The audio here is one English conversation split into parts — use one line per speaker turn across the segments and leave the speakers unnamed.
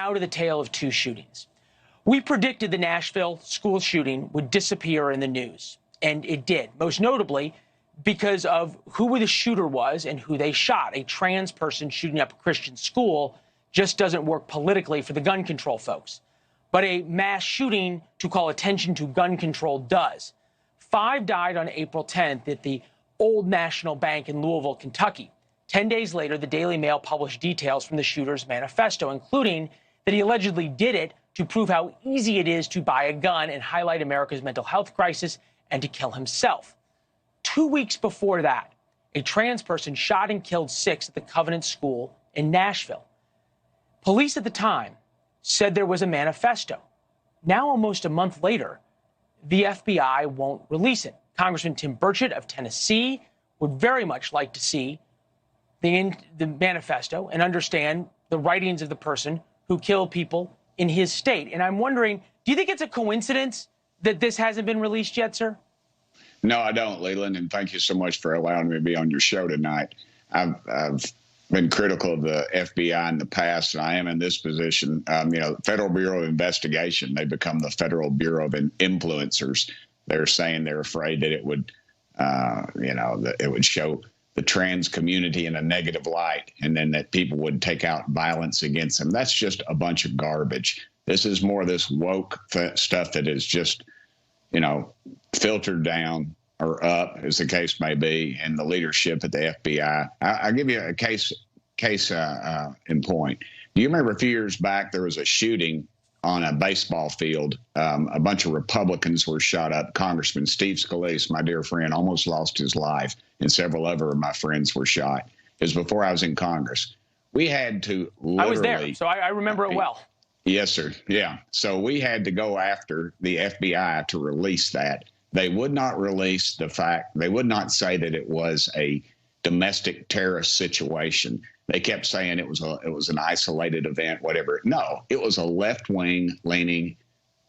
Now to the tale of two shootings. We predicted the Nashville school shooting would disappear in the news, and it did, most notably because of who the shooter was and who they shot. A trans person shooting up a Christian school just doesn't work politically for the gun control folks. But a mass shooting to call attention to gun control does. 5 died on April 10th at the Old National Bank in Louisville, Kentucky. 10 days later, the Daily Mail published details from the shooter's manifesto, including that he allegedly did it to prove how easy it is to buy a gun and highlight America's mental health crisis and to kill himself. 2 weeks before that, a trans person shot and killed 6 at the Covenant School in Nashville. Police at the time said there was a manifesto. Now, almost a month later, the FBI won't release it. Congressman Tim Burchett of Tennessee would very much like to see the manifesto and understand the writings of the person who killed people in his state. And I'm wondering, do you think it's a coincidence that this hasn't been released yet, sir?
No, I don't, Leland, and thank you so much for allowing me to be on your show tonight. I've been critical of the FBI in the past, and I am in this position. Federal Bureau of Investigation, they become the Federal Bureau of Influencers. They're saying they're afraid that it would, that it would show the trans community in a negative light, and then that people would take out violence against them. That's just a bunch of garbage. This is more of this woke stuff that is just, filtered down or up, as the case may be, in the leadership at the FBI. I'll give you a case in point. Do you remember a few years back there was a shooting on a baseball field? A bunch of Republicans were shot up. Congressman Steve Scalise, my dear friend, almost lost his life, and several other of my friends were shot. It was before I was in Congress. We had to literally... I was there,
so I remember it well.
Yes, sir. Yeah. So we had to go after the FBI to release that. They would not release the fact. They would not say that it was a domestic terrorist situation. They kept saying it was an isolated event, whatever. No, it was a left-wing leaning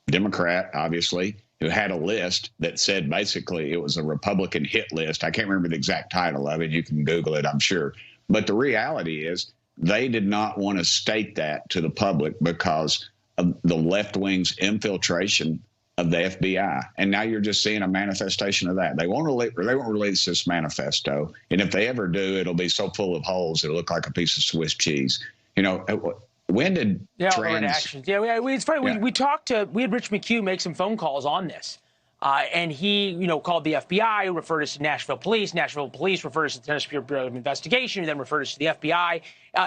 Democrat, obviously, who had a list that said basically it was a Republican hit list. I can't remember the exact title of it. You can Google it, I'm sure. But the reality is they did not want to state that to the public because of the left wing's infiltration of the FBI. And now you're just seeing a manifestation of that. They won't release this manifesto. And if they ever do, it'll be so full of holes, it'll look like a piece of Swiss cheese. When did
actions? Yeah, it's funny. Yeah. We had Rich McHugh make some phone calls on this. And he, called the FBI, referred us to Nashville Police. Nashville Police referred us to the Tennessee Bureau of Investigation, then referred us to the FBI.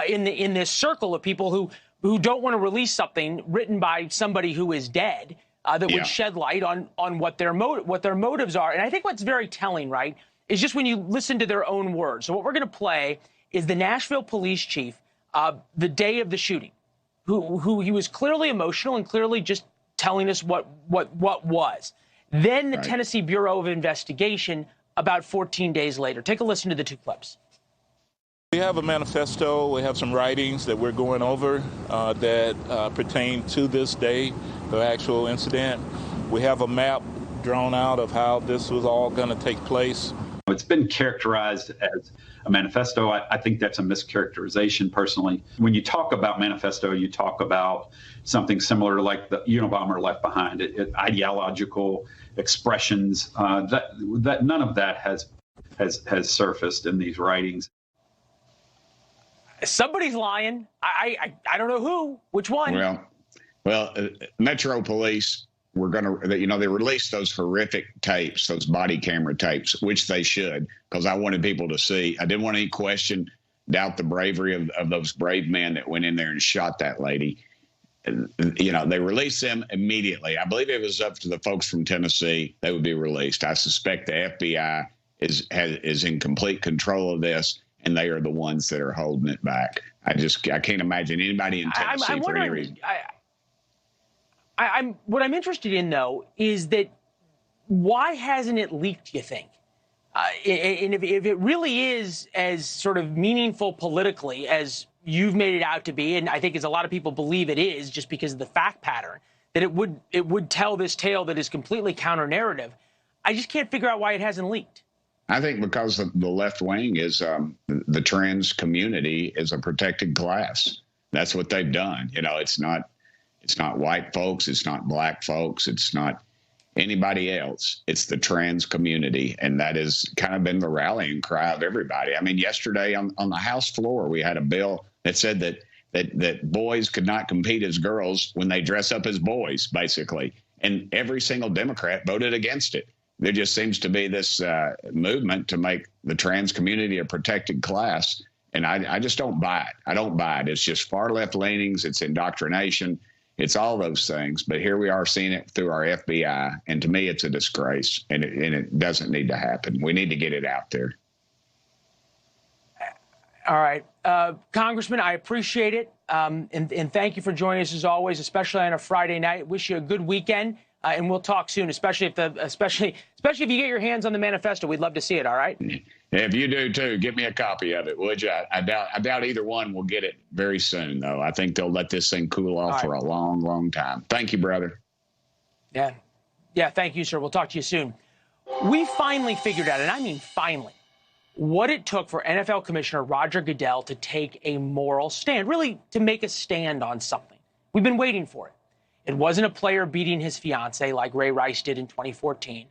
In this circle of people who don't want to release something written by somebody who is dead that would shed light on what their motives are. And I think what's very telling, right, is just when you listen to their own words. So what we're going to play is the Nashville police chief, the day of the shooting, who he was clearly emotional and clearly just telling us what was. Then the Tennessee Bureau of Investigation about 14 days later. Take a listen to the two clips.
We have a manifesto. We have some writings that we're going over that pertain to this day, the actual incident. We have a map drawn out of how this was all going to take place.
It's been characterized as a manifesto. I think that's a mischaracterization, personally. When you talk about manifesto, you talk about something similar like the Unabomber left behind, ideological expressions. That none of that has surfaced in these writings.
Somebody's lying. I don't know who. Which one?
Well, Metro Police were going to, they released those horrific tapes, those body camera tapes, which they should, because I wanted people to see. I didn't want any question, doubt the bravery of those brave men that went in there and shot that lady. They released them immediately. I believe if it was up to the folks from Tennessee, they would be released. I suspect the FBI is in complete control of this, and they are the ones that are holding it back. I can't imagine anybody in Tennessee for any reason.
What I'm interested in, though, is that why hasn't it leaked, you think? And if it really is as sort of meaningful politically as you've made it out to be, and I think as a lot of people believe it is, just because of the fact pattern, that it would tell this tale that is completely counter-narrative, I just can't figure out why it hasn't leaked.
I think because the left wing is the trans community is a protected class. That's what they've done. It's not white folks. It's not black folks. It's not anybody else. It's the trans community. And that has kind of been the rallying cry of everybody. I mean, yesterday on the House floor, we had a bill that said that boys could not compete as girls when they dress up as boys, basically. And every single Democrat voted against it. There just seems to be this movement to make the trans community a protected class. And I just don't buy it. I don't buy it. It's just far left leanings. It's indoctrination. It's all those things. But here we are seeing it through our FBI. And to me, it's a disgrace. And it doesn't need to happen. We need to get it out there.
All right. Congressman, I appreciate it. And thank you for joining us as always, especially on a Friday night. Wish you a good weekend. And we'll talk soon, especially if you get your hands on the manifesto. We'd love to see it. All right.
If you do too, give me a copy of it, would you? I doubt either one will get it very soon, though. I think they'll let this thing cool off for a long, long time. Thank you, brother.
Yeah. Thank you, sir. We'll talk to you soon. We finally figured out, and I mean finally, what it took for NFL Commissioner Roger Goodell to take a moral stand, really to make a stand on something. We've been waiting for it. It wasn't a player beating his fiancée like Ray Rice did in 2014,